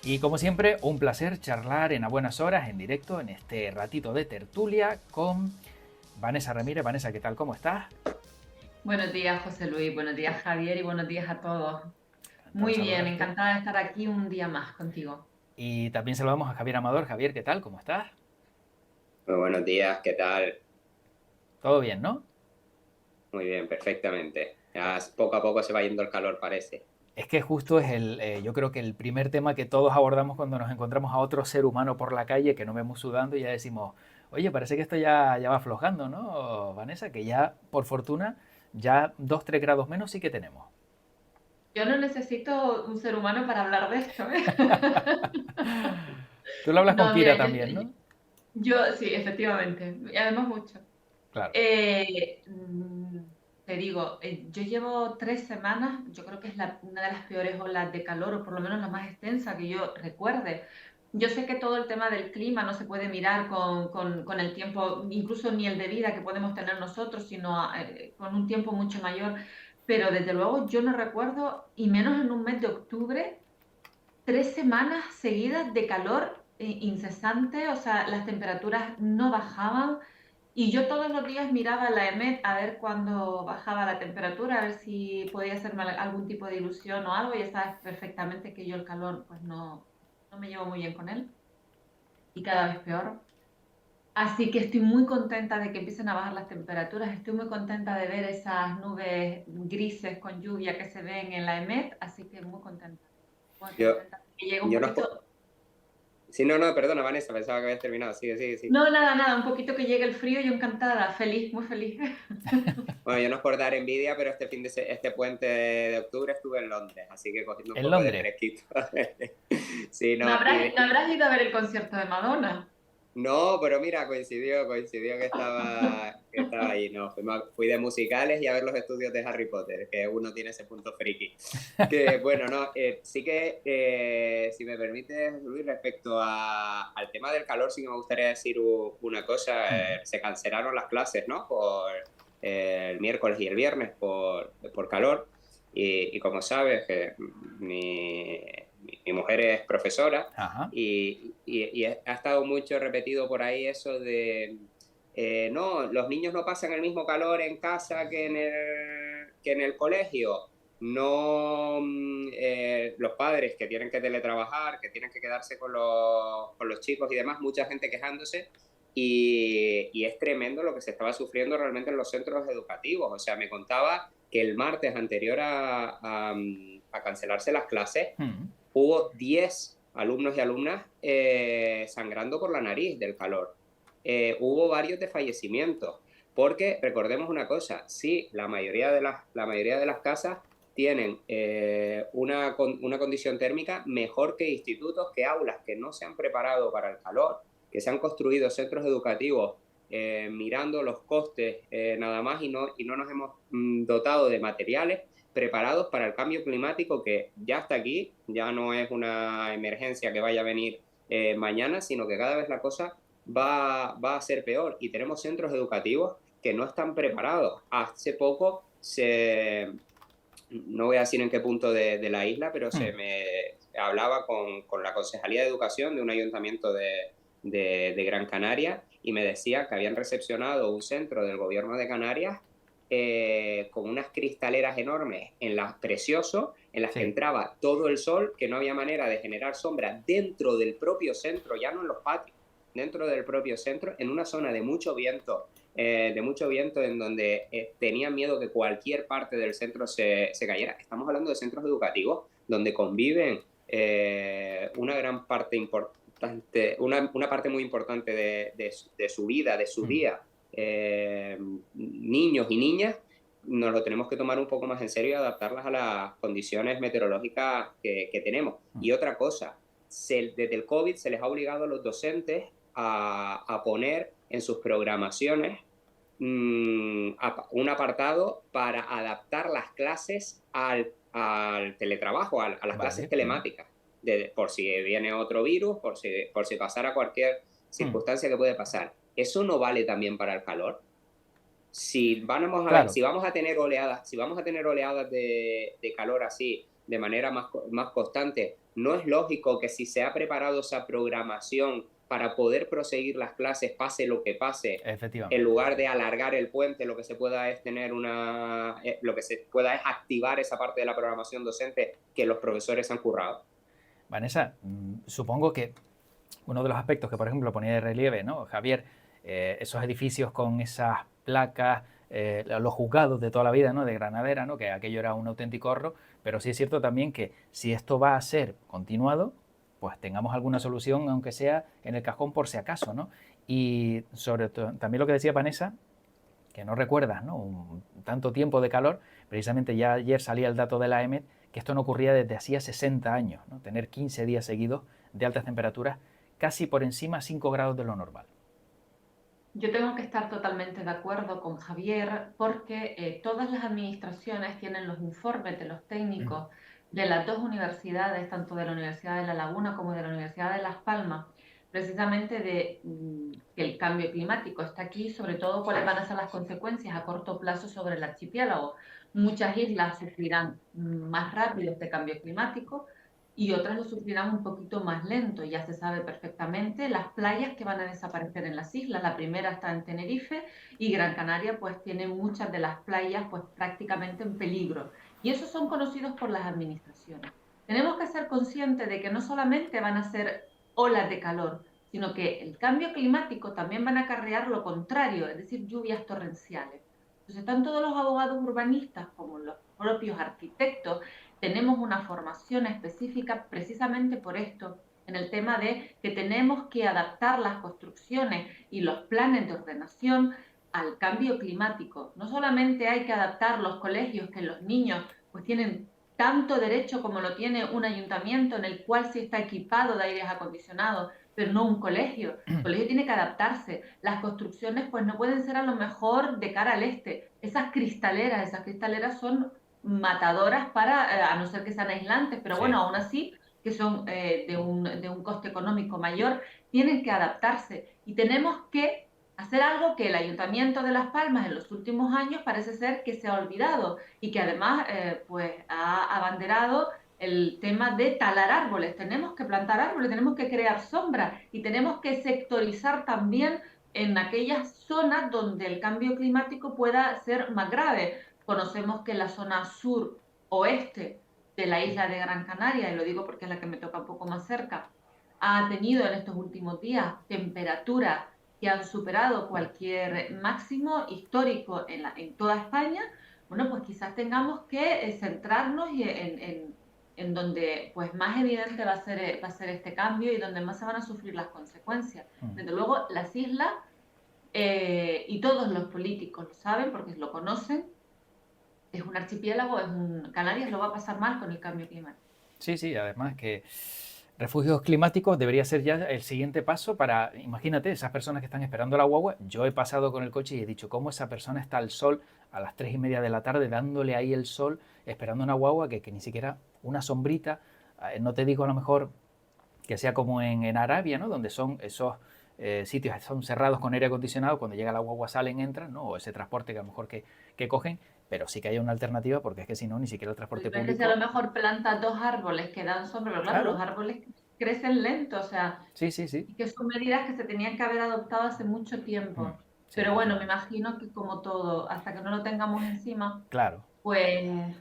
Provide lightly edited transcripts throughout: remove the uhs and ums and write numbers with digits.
Y como siempre, un placer charlar en a buenas horas, en directo, en este ratito de tertulia con Vanessa Ramírez. Vanessa, ¿qué tal? ¿Cómo estás? Buenos días, José Luis. Buenos días, Javier. Y buenos días a todos. Encantado de Muy bien, saludarte. encantada de estar aquí un día más contigo. Y también saludamos a Javier Amador. Javier, ¿qué tal? ¿Cómo estás? Muy buenos días, ¿qué tal? ¿Todo bien, no? Muy bien, perfectamente. Pues Ya poco a poco se va yendo el calor, parece. es que justo es yo creo que el primer tema que todos abordamos cuando nos encontramos a otro ser humano por la calle que no vemos sudando y ya decimos, oye, parece que esto ya va aflojando, ¿no, Vanessa? Que ya, por fortuna, ya 2, 3 grados menos sí que tenemos. Yo no necesito un ser humano para hablar de esto, ¿eh? Tú lo hablas con No, mira, Kira también, ¿no? sí, efectivamente. Y además mucho. Claro. Eh, mm, Te digo, yo llevo 3 semanas, yo creo que es una de las peores olas de calor, o por lo menos la más extensa que yo recuerde. Yo sé que todo el tema del clima no se puede mirar con el tiempo, incluso ni el de vida que podemos tener nosotros, sino con un tiempo mucho mayor. Pero desde luego yo no recuerdo, y menos en un mes de octubre, 3 semanas seguidas de calor incesante, o sea, las temperaturas no bajaban. Y yo todos los días miraba la EMET a ver cuándo bajaba la temperatura, a ver si podía hacerme algún tipo de ilusión o algo. Ya sabes perfectamente que yo el calor, pues no me llevo muy bien con él y cada vez peor. Así que estoy muy contenta de que empiecen a bajar las temperaturas. Estoy muy contenta de ver esas nubes grises con lluvia que se ven en la EMET. Así que muy contenta. Muy Yo, contenta. Que llegue un yo no... poquito. Sí, no, no, perdona, Vanessa, pensaba que habías terminado. Sigue, sigue, sí. No, nada, nada, un poquito que llegue el frío, yo encantada, feliz, muy feliz. Bueno, yo no es por dar envidia, pero este puente de octubre estuve en Londres, así que cogiendo un En poco de Londres. fresquito. Sí, ¿No no, habrás, no habrás ido a ver el concierto de Madonna? no, pero mira, coincidió que estaba ahí. No, fui de musicales y a ver los estudios de Harry Potter, que uno tiene ese punto friki. Que bueno, no, sí que, si me permites, Luis, respecto al tema del calor, sí que me gustaría decir una cosa. Mm. Se cancelaron las clases, ¿no? Por el miércoles y el viernes por calor. Y como sabes, que mi mujer es profesora Ajá. y ha estado mucho repetido por ahí eso de, no, los niños no pasan el mismo calor en casa que en el colegio. No, los padres que tienen que teletrabajar, que tienen que quedarse con los chicos y demás, mucha gente quejándose. Y es tremendo lo que se estaba sufriendo realmente en los centros educativos. O sea, me contaba que el martes anterior a cancelarse las clases, Mm. hubo 10 alumnos y alumnas sangrando por la nariz del calor. Hubo varios de fallecimientos, porque recordemos una cosa, sí, la mayoría de las casas tienen una condición térmica mejor que institutos, que aulas que no se han preparado para el calor, que se han construido centros educativos mirando los costes nada más, y no nos hemos dotado de materiales preparados para el cambio climático, que ya está aquí, ya no es una emergencia que vaya a venir mañana, sino que cada vez la cosa va a ser peor, y tenemos centros educativos que no están preparados. Hace poco no voy a decir en qué punto de la isla, pero se Mm. me hablaba con la Concejalía de Educación de un ayuntamiento de Gran Canaria, y me decía que habían recepcionado un centro del gobierno de Canarias con unas cristaleras enormes precioso, en las que Sí. entraba todo el sol, que no había manera de generar sombra dentro del propio centro, ya no en los patios, dentro del propio centro, en una zona de mucho viento, en donde tenían miedo que cualquier parte del centro se cayera. Estamos hablando de centros educativos donde conviven una gran parte importante, una parte muy importante de su vida, de su Mm. día, niños y niñas. Nos lo tenemos que tomar un poco más en serio y adaptarlas a las condiciones meteorológicas que tenemos. Mm. Y otra cosa, desde el COVID se les ha obligado a los docentes a poner en sus programaciones un apartado para adaptar las clases al teletrabajo, a las clases Vale. Mm. telemáticas, por si viene otro virus, por si pasara cualquier Mm. circunstancia que puede pasar. ¿Eso no vale también para el calor? Claro. Si vamos a tener oleadas de calor así de manera más constante, no es lógico que si se ha preparado esa programación para poder proseguir las clases, pase lo que pase, en Efectivamente. lugar de alargar el puente, lo que se pueda es lo que se pueda es activar esa parte de la programación docente que los profesores han currado. Vanessa, supongo que uno de los aspectos que, por ejemplo, ponía de relieve, ¿no, Javier? Esos edificios con esas placas, los juzgados de toda la vida, ¿no? De Granadera, ¿no? Que aquello era un auténtico horror, pero sí es cierto también que si esto va a ser continuado, pues tengamos alguna solución, aunque sea en el cajón por si acaso, ¿no? Y sobre todo, también lo que decía Vanessa, que no recuerdas, ¿no? Tanto tiempo de calor, precisamente ya ayer salía el dato de la EMET, que esto no ocurría desde hacía 60 años, ¿no? Tener 15 días seguidos de altas temperaturas casi por encima 5 grados de lo normal. Yo tengo que estar totalmente de acuerdo con Javier porque todas las administraciones tienen los informes de los técnicos de las dos universidades, tanto de la Universidad de La Laguna como de la Universidad de Las Palmas, precisamente de que el cambio climático está aquí, sobre todo cuáles van a ser las consecuencias a corto plazo sobre el archipiélago. Muchas islas sufrirán más rápido este cambio climático y otras lo sufrirán un poquito más lento. Ya se sabe perfectamente las playas que van a desaparecer en las islas. La primera está en Tenerife y Gran Canaria pues tiene muchas de las playas pues prácticamente en peligro. Y esos son conocidos por las administraciones. Tenemos que ser conscientes de que no solamente van a ser olas de calor, sino que el cambio climático también van a acarrear lo contrario, es decir, lluvias torrenciales. Entonces, tanto los abogados urbanistas como los propios arquitectos tenemos una formación específica precisamente por esto, en el tema de que tenemos que adaptar las construcciones y los planes de ordenación al cambio climático. No solamente hay que adaptar los colegios, que los niños pues tienen tanto derecho como lo tiene un ayuntamiento en el cual sí está equipado de aires acondicionados, pero no un colegio. El colegio tiene que adaptarse. Las construcciones pues no pueden ser a lo mejor de cara al este. Esas cristaleras son matadoras para, a no ser que sean aislantes, pero Sí. bueno, aún así, que son de un coste económico mayor, tienen que adaptarse y tenemos que hacer algo que el Ayuntamiento de Las Palmas en los últimos años parece ser que se ha olvidado y que además pues ha abanderado el tema de talar árboles. Tenemos que plantar árboles, tenemos que crear sombra y tenemos que sectorizar también en aquellas zonas donde el cambio climático pueda ser más grave. Conocemos que la zona sur-oeste de la isla de Gran Canaria, y lo digo porque es la que me toca un poco más cerca, ha tenido en estos últimos días temperaturas que han superado cualquier máximo histórico en toda España. Bueno, pues quizás tengamos que centrarnos en donde pues más evidente va a ser este cambio y donde más se van a sufrir las consecuencias. Desde luego, las islas, y todos los políticos lo saben porque lo conocen, es un archipiélago, Canarias lo va a pasar mal con el cambio climático. Sí, sí, además que refugios climáticos debería ser ya el siguiente paso para, imagínate, esas personas que están esperando la guagua. Yo he pasado con el coche y he dicho, ¿cómo esa persona está al sol a las 3:30 de la tarde dándole ahí el sol, esperando una guagua que ni siquiera una sombrita? No te digo a lo mejor que sea como en Arabia, ¿no? Donde son esos sitios son cerrados con aire acondicionado, cuando llega la guagua salen, entran, ¿no? O ese transporte que a lo mejor que cogen, pero sí que hay una alternativa porque es que si no, ni siquiera el transporte Simplemente si a lo público. mejor plantas dos árboles que dan sombra, pero claro, los Claro, árboles crecen lento, o sea, sí, sí, sí. y que son medidas que se tenían que haber adoptado hace mucho tiempo. Sí, Pero bueno, me efectivamente. imagino que como todo, hasta que no lo tengamos encima, Claro, pues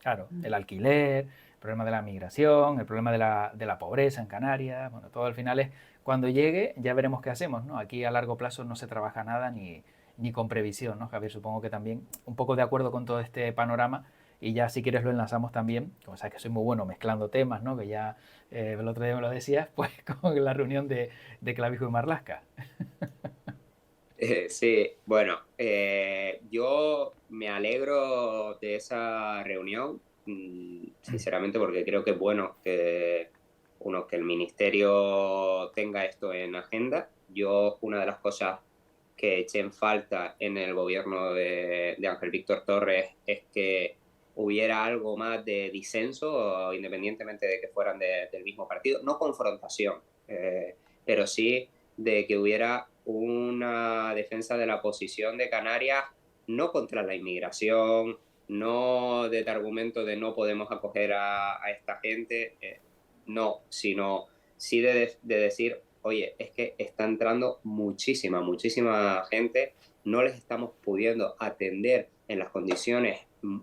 claro. El alquiler, el problema de la migración, el problema de la pobreza en Canarias, bueno, todo al final es, cuando llegue ya veremos qué hacemos, ¿no? Aquí a largo plazo no se trabaja nada ni con previsión, ¿no, Javier? Supongo que también un poco de acuerdo con todo este panorama y ya si quieres lo enlazamos también, como sabes que soy muy bueno mezclando temas, ¿no? Que ya el otro día me lo decías, pues con la reunión de Clavijo y Marlaska. Sí, bueno, yo me alegro de esa reunión, sinceramente, porque creo que es bueno que el ministerio tenga esto en agenda. Yo, una de las cosas que eché en falta en el gobierno de Ángel Víctor Torres es que hubiera algo más de disenso, independientemente de que fueran del mismo partido, no confrontación, pero sí de que hubiera una defensa de la posición de Canarias, no contra la inmigración, no de argumento de no podemos acoger a esta gente, no, sino sí de decir, oye, es que está entrando muchísima gente, no les estamos pudiendo atender en las condiciones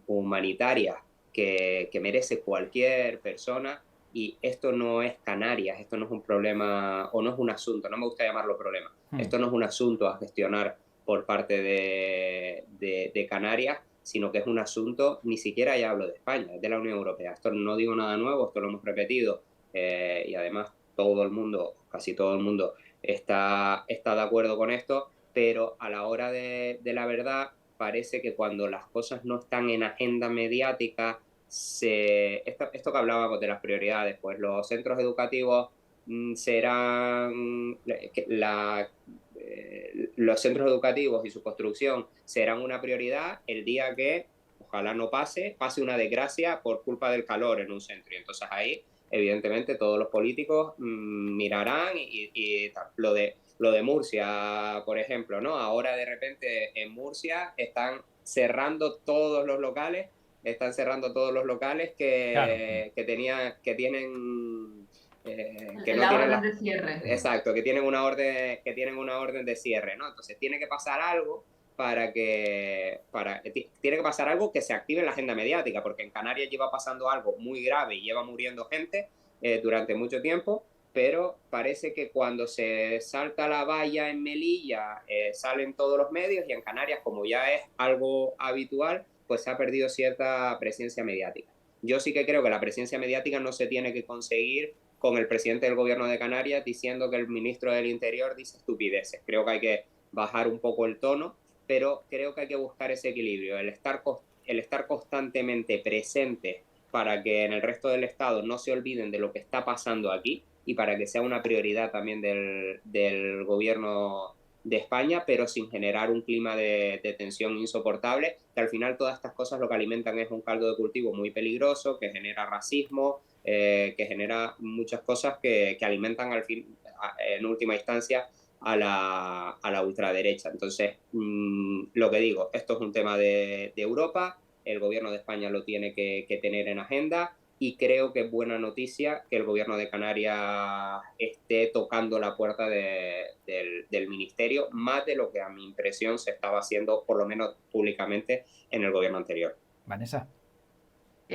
humanitarias que merece cualquier persona, y esto no es Canarias, esto no es un problema, o no es un asunto, no me gusta llamarlo problema, esto no es un asunto a gestionar por parte de Canarias, sino que es un asunto, ni siquiera ya hablo de España, es de la Unión Europea. Esto no digo nada nuevo, esto lo hemos repetido, y además todo el mundo, casi todo el mundo, está de acuerdo con esto, pero a la hora de la verdad parece que cuando las cosas no están en agenda mediática, esto que hablábamos de las prioridades, pues los centros educativos serán los centros educativos y su construcción serán una prioridad el día que, ojalá no pase una desgracia por culpa del calor en un centro. Y entonces ahí, evidentemente, todos los políticos mirarán y lo de Murcia, por ejemplo, ¿no? Ahora de repente en Murcia cerrando todos los locales, están cerrando todos los locales Claro. que tienen que no La tienen orden las... de cierre. Exacto, que tienen una orden de cierre, ¿no? Entonces tiene que pasar algo tiene que pasar algo que se active en la agenda mediática, porque en Canarias lleva pasando algo muy grave y lleva muriendo gente durante mucho tiempo, pero parece que cuando se salta la valla en Melilla salen todos los medios, y en Canarias, como ya es algo habitual, pues se ha perdido cierta presencia mediática. Yo sí que creo que la presencia mediática no se tiene que conseguir con el presidente del gobierno de Canarias diciendo que el ministro del Interior dice estupideces. Creo que hay que bajar un poco el tono, pero creo que hay que buscar ese equilibrio, el estar constantemente presente para que en el resto del Estado no se olviden de lo que está pasando aquí, y para que sea una prioridad también del gobierno de España, pero sin generar un clima de tensión insoportable, que al final todas estas cosas lo que alimentan es un caldo de cultivo muy peligroso, que genera racismo, que genera muchas cosas que alimentan en última instancia a la ultraderecha. Entonces, lo que digo, esto es un tema de Europa, el gobierno de España lo tiene que tener en agenda, y creo que es buena noticia que el gobierno de Canarias esté tocando la puerta del ministerio, más de lo que a mi impresión se estaba haciendo, por lo menos públicamente, en el gobierno anterior. Vanessa.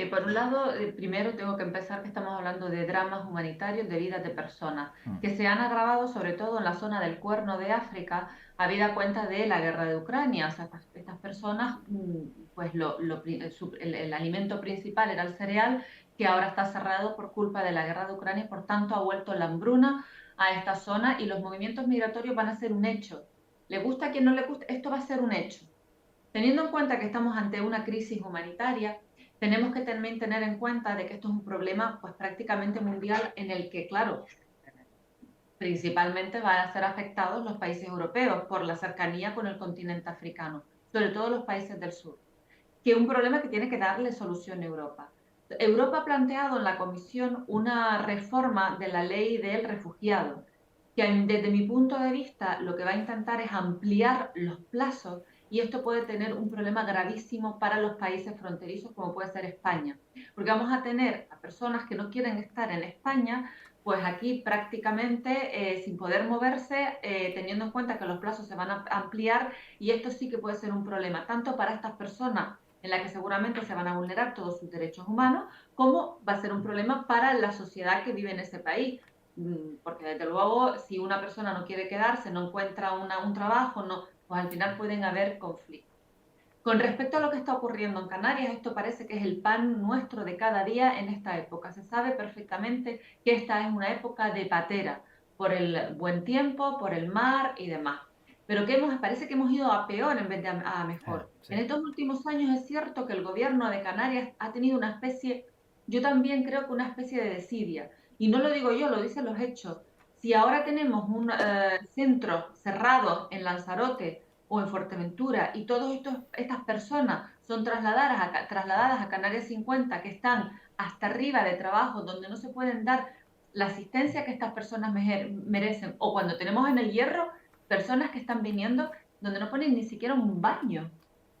Por un lado, primero tengo que empezar que estamos hablando de dramas humanitarios de vidas de personas que se han agravado sobre todo en la zona del Cuerno de África, habida cuenta de la guerra de Ucrania. O sea, estas personas, pues el alimento principal era el cereal, que ahora está cerrado por culpa de la guerra de Ucrania, y por tanto ha vuelto la hambruna a esta zona, y los movimientos migratorios van a ser un hecho. Le gusta a quien no le gusta, esto va a ser un hecho. Teniendo en cuenta que estamos ante una crisis humanitaria, tenemos que también tener en cuenta de que esto es un problema pues prácticamente mundial, en el que, claro, principalmente van a ser afectados los países europeos por la cercanía con el continente africano, sobre todo los países del sur, que es un problema que tiene que darle solución a Europa. Europa ha planteado en la Comisión una reforma de la ley del refugiado, que desde mi punto de vista lo que va a intentar es ampliar los plazos, y esto puede tener un problema gravísimo para los países fronterizos como puede ser España, porque vamos a tener a personas que no quieren estar en España, pues aquí prácticamente sin poder moverse, teniendo en cuenta que los plazos se van a ampliar, y esto sí que puede ser un problema, tanto para estas personas en la que seguramente se van a vulnerar todos sus derechos humanos, como va a ser un problema para la sociedad que vive en ese país, porque desde luego si una persona no quiere quedarse, no encuentra un trabajo, no, pues al final pueden haber conflictos. Con respecto a lo que está ocurriendo en Canarias, esto parece que es el pan nuestro de cada día en esta época. Se sabe perfectamente que esta es una época de patera, por el buen tiempo, por el mar y demás. Pero parece que hemos ido a peor en vez de a mejor. Sí. En estos últimos años es cierto que el gobierno de Canarias ha tenido una especie, yo también creo que una especie de desidia. Y no lo digo yo, lo dicen los hechos. Si ahora tenemos un centro cerrado en Lanzarote o en Fuerteventura, y todas estas personas son trasladadas a Canarias 50, que están hasta arriba de trabajo donde no se pueden dar la asistencia que estas personas merecen, o cuando tenemos en el Hierro personas que están viniendo donde no ponen ni siquiera un baño,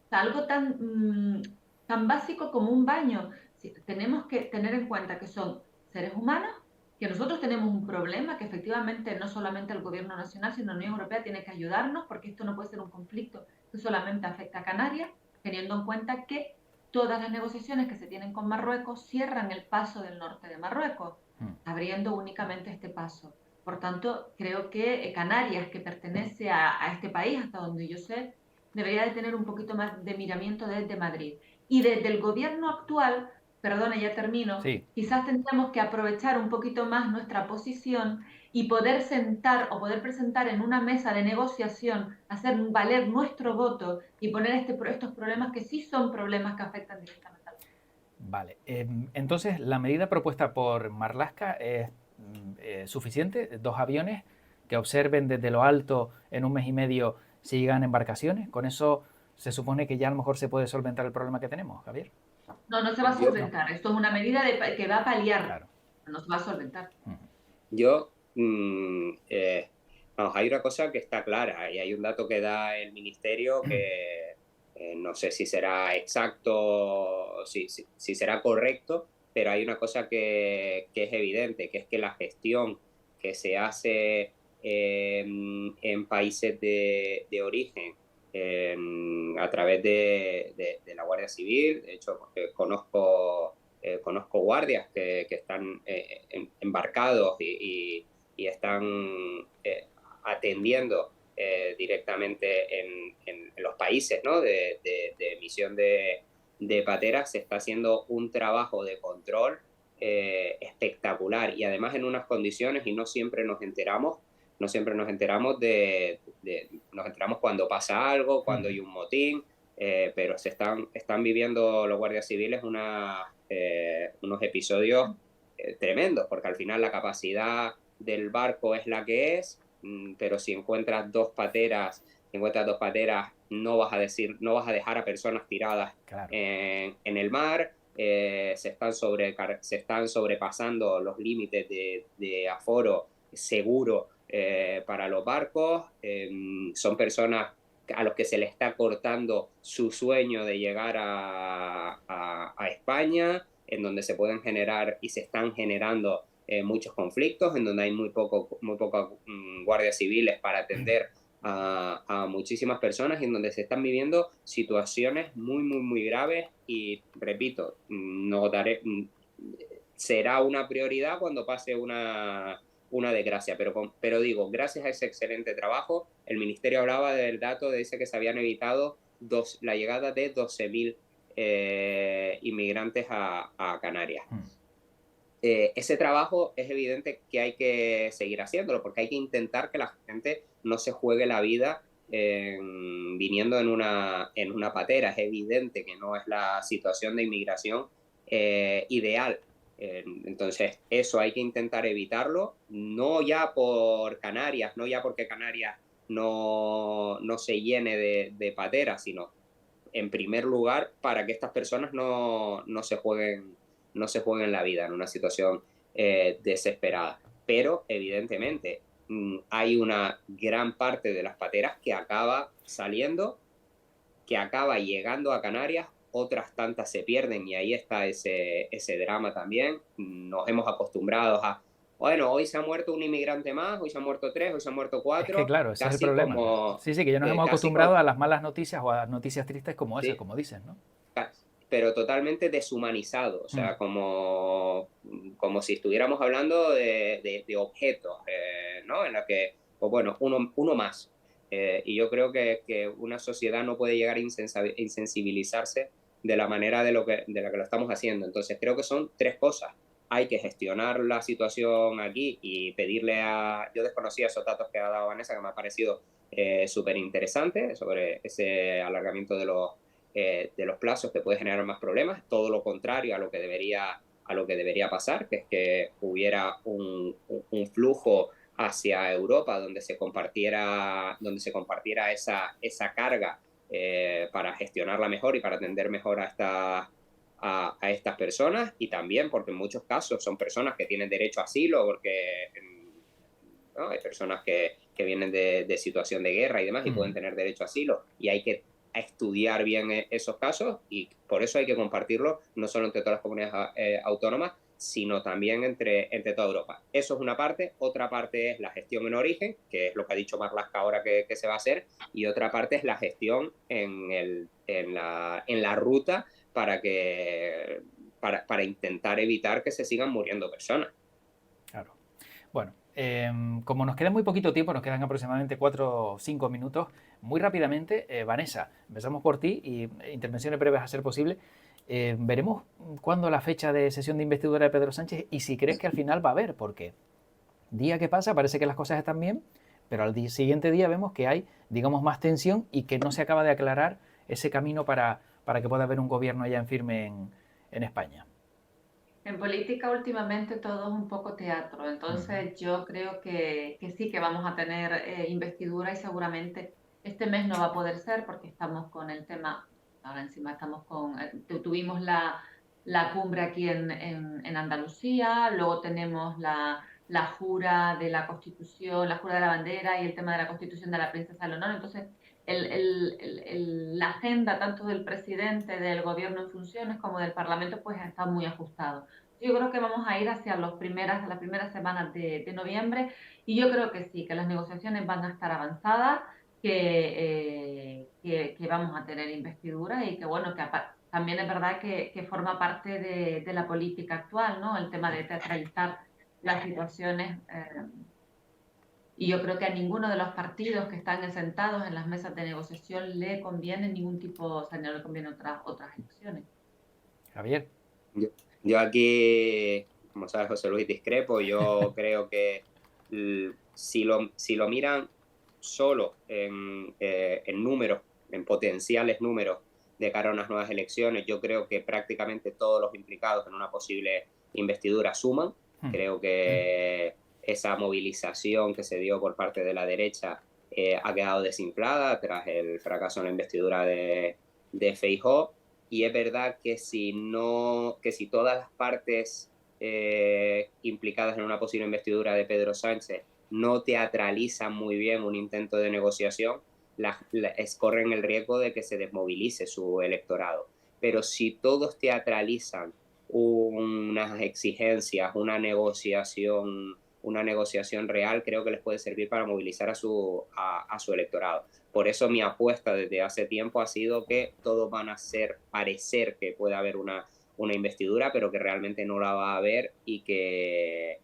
o sea, algo tan básico como un baño. Sí, tenemos que tener en cuenta que son seres humanos que nosotros tenemos un problema, que efectivamente no solamente el gobierno nacional, sino la Unión Europea tiene que ayudarnos, porque esto no puede ser un conflicto que solamente afecta a Canarias, teniendo en cuenta que todas las negociaciones que se tienen con Marruecos cierran el paso del norte de Marruecos, abriendo únicamente este paso. Por tanto, creo que Canarias, que pertenece a este país, hasta donde yo sé, debería de tener un poquito más de miramiento desde Madrid. Y desde el gobierno actual, perdona, ya termino, Sí, quizás tendríamos que aprovechar un poquito más nuestra posición y poder sentar o poder presentar en una mesa de negociación, hacer valer nuestro voto y poner estos problemas que sí son problemas que afectan directamente al país. vale. Entonces, la medida propuesta por Marlaska es suficiente. 2 aviones que observen desde lo alto en un mes y medio si llegan embarcaciones. Con eso se supone que ya a lo mejor se puede solventar el problema que tenemos, Javier. No, no se va a Yo, No, solventar. Esto es una medida que va a paliar, claro. no se va a solventar. yo vamos, hay una cosa que está clara y hay un dato que da el ministerio que no sé si será exacto, si será correcto, pero hay una cosa que es evidente, que es que la gestión que se hace en países de origen a través de la Guardia Civil, de hecho, porque conozco guardias que están embarcados y están atendiendo directamente en los países, ¿no? de emisión de pateras. Se está haciendo un trabajo de control espectacular y además en unas condiciones y no siempre nos enteramos nos enteramos cuando pasa algo, cuando hay un motín, pero están viviendo los guardias civiles unos episodios tremendos, porque al final la capacidad del barco es la que es, pero si encuentras dos pateras, no vas a dejar a personas tiradas Claro. en el mar. Se están sobrepasando los límites de aforo seguro para los barcos. Son personas a los que se les está cortando su sueño de llegar a España, en donde se pueden generar y se están generando muchos conflictos, en donde hay muy pocas guardias civiles para atender a muchísimas personas y en donde se están viviendo situaciones muy, muy, muy graves y, repito, será una prioridad cuando pase una desgracia, pero digo, gracias a ese excelente trabajo, el Ministerio hablaba del dato, dice que se habían evitado la llegada de 12.000 inmigrantes a Canarias. Ese trabajo es evidente que hay que seguir haciéndolo, porque hay que intentar que la gente no se juegue la vida viniendo en una patera. Es evidente que no es la situación de inmigración ideal. Entonces, eso hay que intentar evitarlo, no ya por Canarias, no ya porque Canarias no se llene de pateras, sino en primer lugar para que estas personas no se jueguen la vida en una situación desesperada. Pero evidentemente hay una gran parte de las pateras que acaba saliendo, que acaba llegando a Canarias, otras tantas se pierden y ahí está ese drama también. Nos hemos acostumbrado a, bueno, hoy se ha muerto un inmigrante más, hoy se han muerto 3, hoy se han muerto Es que 4, claro, ese es el casi problema. como... Sí, sí, que ya nos hemos casi acostumbrado como a las malas noticias o a noticias tristes como esa, sí, como dices, ¿no? pero totalmente deshumanizado, o sea, como si estuviéramos hablando de objetos, ¿no? En la que, pues bueno, uno más. Y yo creo que una sociedad no puede llegar a insensibilizarse de la manera de la que lo estamos haciendo. Entonces, creo que son 3 cosas. Hay que gestionar la situación aquí y pedirle a... Yo desconocía esos datos que ha dado Vanessa, que me ha parecido súper interesante sobre ese alargamiento de los plazos, que puede generar más problemas, todo lo contrario a lo que debería pasar, que es que hubiera un flujo hacia Europa donde se compartiera esa carga para gestionarla mejor y para atender mejor a estas personas, y también porque en muchos casos son personas que tienen derecho a asilo, porque ¿no? Hay personas que vienen de situación de guerra y demás y pueden tener derecho a asilo, y hay que estudiar bien esos casos, y por eso hay que compartirlo no solo entre todas las comunidades autónomas, sino también entre toda Europa. Eso es una parte. Otra parte es la gestión en origen, que es lo que ha dicho Marlaska ahora que se va a hacer, y otra parte es la gestión en la ruta para intentar evitar que se sigan muriendo personas. Claro. Bueno, como nos queda muy poquito tiempo, nos quedan aproximadamente 4 o 5 minutos, muy rápidamente, Vanessa, empezamos por ti y intervenciones breves a ser posible. Veremos cuándo la fecha de sesión de investidura de Pedro Sánchez y si crees que al final va a haber, porque día que pasa parece que las cosas están bien, pero al siguiente día vemos que hay, digamos, más tensión y que no se acaba de aclarar ese camino para que pueda haber un gobierno ya en firme en España. En política últimamente todo es un poco teatro, entonces yo creo que sí que vamos a tener investidura y seguramente este mes no va a poder ser porque estamos con el tema, ahora encima estamos con, tuvimos la cumbre aquí en Andalucía, luego tenemos la jura de la Constitución, la jura de la bandera y el tema de la Constitución de la Princesa Leonor, entonces la agenda tanto del presidente, del gobierno en funciones como del Parlamento pues está muy ajustado. Yo creo que vamos a ir hacia las primeras semanas de noviembre y yo creo que sí, que las negociaciones van a estar avanzadas, que vamos a tener investidura y que bueno, también es verdad que forma parte de la política actual, ¿no? El tema de teatralizar las situaciones. Y yo creo que a ninguno de los partidos que están sentados en las mesas de negociación le conviene ningún tipo, o sea, no le conviene otras elecciones. Javier. Yo aquí, como sabes, José Luis, discrepo. Yo creo que si lo miran solo en números, en potenciales números de cara a unas nuevas elecciones, yo creo que prácticamente todos los implicados en una posible investidura suman. Creo que esa movilización que se dio por parte de la derecha ha quedado desinflada tras el fracaso en la investidura de Feijóo. Y es verdad que si todas las partes implicadas en una posible investidura de Pedro Sánchez no teatralizan muy bien un intento de negociación, corren el riesgo de que se desmovilice su electorado. Pero si todos teatralizan unas exigencias, una negociación real, creo que les puede servir para movilizar a su electorado. Por eso mi apuesta desde hace tiempo ha sido que todos van a parecer que puede haber una investidura, pero que realmente no la va a haber y que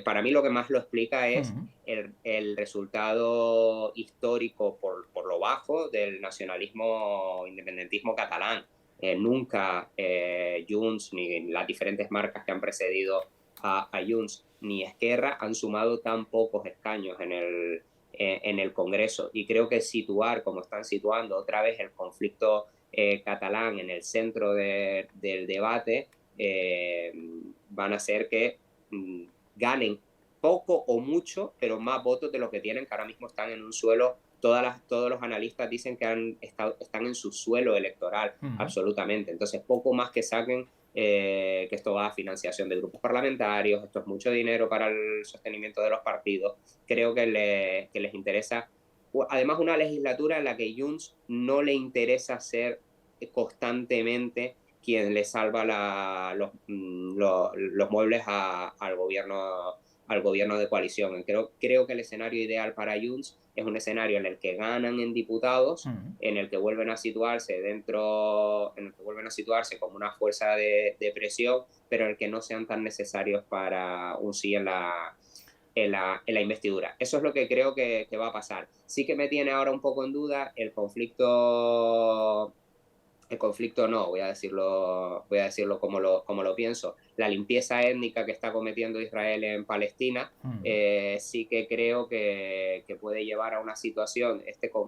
para mí lo que más lo explica es el resultado histórico por lo bajo del nacionalismo independentismo catalán. Nunca Junts ni las diferentes marcas que han precedido a Junts ni Esquerra han sumado tan pocos escaños en el Congreso. Y creo que situar, como están situando otra vez el conflicto catalán en el centro del debate, van a hacer que ganen poco o mucho, pero más votos de lo que tienen, que ahora mismo están en un suelo. Todos los analistas dicen que están en su suelo electoral, absolutamente. Entonces, poco más que saquen, que esto va a financiación de grupos parlamentarios, esto es mucho dinero para el sostenimiento de los partidos. Creo que les interesa, además, una legislatura en la que Junts no le interesa ser constantemente quien le salva los muebles al gobierno de coalición. Creo que el escenario ideal para Junts es un escenario en el que ganan en diputados, en el que vuelven a situarse como una fuerza de presión, pero en el que no sean tan necesarios para un sí en la investidura. Eso es lo que creo que va a pasar. Sí que me tiene ahora un poco en duda el conflicto no, voy a decirlo como lo pienso. La limpieza étnica que está cometiendo Israel en Palestina, sí que creo que puede llevar a una situación,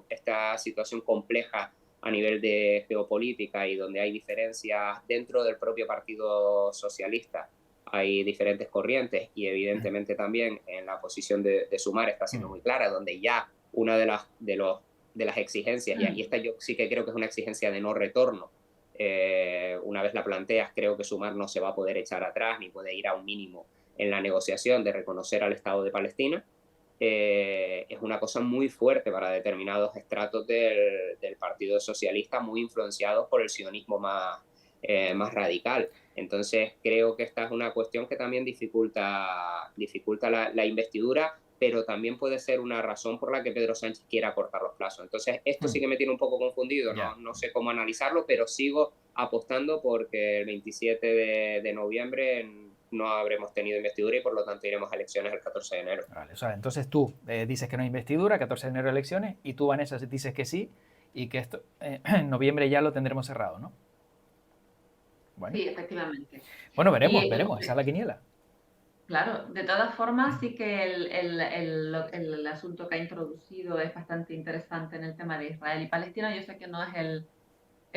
esta situación compleja a nivel de geopolítica y donde hay diferencias dentro del propio Partido Socialista. Hay diferentes corrientes y evidentemente también en la posición de Sumar está siendo muy clara, donde ya una de las exigencias, y esta yo sí que creo que es una exigencia de no retorno, una vez la planteas, creo que Sumar no se va a poder echar atrás ni puede ir a un mínimo en la negociación de reconocer al Estado de Palestina. Es una cosa muy fuerte para determinados estratos del Partido Socialista, muy influenciados por el sionismo más más radical. Entonces creo que esta es una cuestión que también dificulta la investidura, pero también puede ser una razón por la que Pedro Sánchez quiera cortar los plazos. Entonces, esto sí que me tiene un poco confundido, Ya. no sé cómo analizarlo, pero sigo apostando porque el 27 de noviembre no habremos tenido investidura y por lo tanto iremos a elecciones el 14 de enero. Vale, o sea, entonces tú dices que no hay investidura, 14 de enero elecciones, y tú, Vanessa, dices que sí, y que esto en noviembre ya lo tendremos cerrado, ¿no? Bueno, Sí, efectivamente. bueno, veremos, Y esa es la quiniela. claro, de todas formas, sí que el asunto que ha introducido es bastante interesante en el tema de Israel y Palestina. Yo sé que no es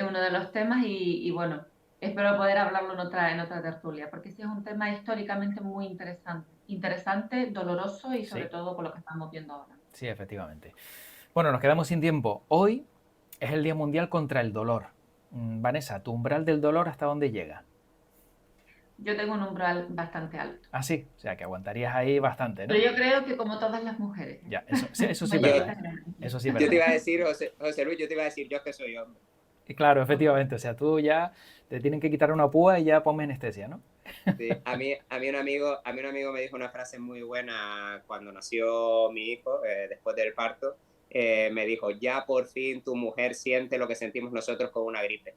uno de los temas y bueno, espero poder hablarlo en otra tertulia, porque sí es un tema históricamente muy interesante, doloroso y sobre Sí, todo con lo que estamos viendo ahora. sí, efectivamente. Bueno, nos quedamos sin tiempo. Hoy es el Día Mundial contra el Dolor. Vanessa, ¿tu umbral del dolor hasta dónde llega? Yo tengo un umbral bastante alto, Ah, sí, o sea que aguantarías ahí bastante, pero ¿no? yo creo que como todas las mujeres, Ya, eso sí es Yo, verdad, ¿eh? mayoritaria. Eso sí es yo te verdad. iba a decir, José Luis, yo te iba a decir, yo es que soy hombre. Y claro, efectivamente, o sea, tú ya te tienen que quitar una púa y ya ponme anestesia, ¿no? Sí, a mí un amigo me dijo una frase muy buena cuando nació mi hijo, después del parto, me dijo, ya por fin tu mujer siente lo que sentimos nosotros con una gripe.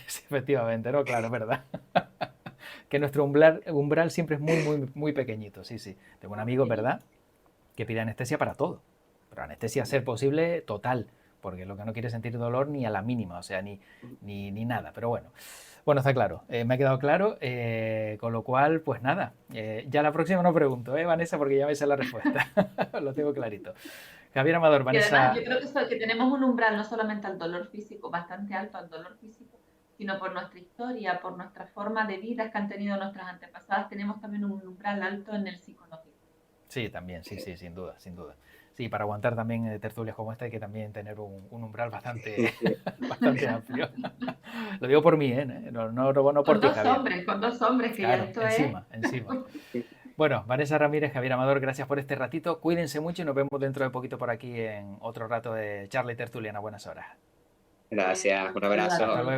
Sí, efectivamente, ¿no? Claro, es verdad. Que nuestro umbral siempre es muy, muy, muy pequeñito, sí, sí. Tengo un amigo, ¿verdad?, que pide anestesia para todo. Pero anestesia, a ser posible, total. Porque lo que no quiere es sentir dolor ni a la mínima, o sea, ni nada. Pero bueno, bueno, está claro. Me ha quedado claro. Con lo cual, pues nada. Ya la próxima no pregunto, Vanessa? Porque ya me sé la respuesta. Lo tengo clarito. Javier Amador, Y además yo Vanessa. creo que tenemos un umbral no solamente al dolor físico, bastante alto al dolor físico, sino por nuestra historia, por nuestra forma de vida que han tenido nuestras antepasadas, tenemos también un umbral alto en el psicológico. Sí, también, sí, sí, sin duda, sin duda. Sí, para aguantar también tertulias como esta hay que también tener un umbral bastante, bastante amplio. Lo digo por mí, ¿eh? No por ti, Javier. Con dos hombres, que ya Claro, esto es... encima, encima. Bueno, Vanessa Ramírez, Javier Amador, gracias por este ratito. Cuídense mucho y nos vemos dentro de poquito por aquí en otro rato de charla y tertuliana. Buenas horas. Muy bien, Gracias, un un saludo a Hasta abrazo. todos. luego.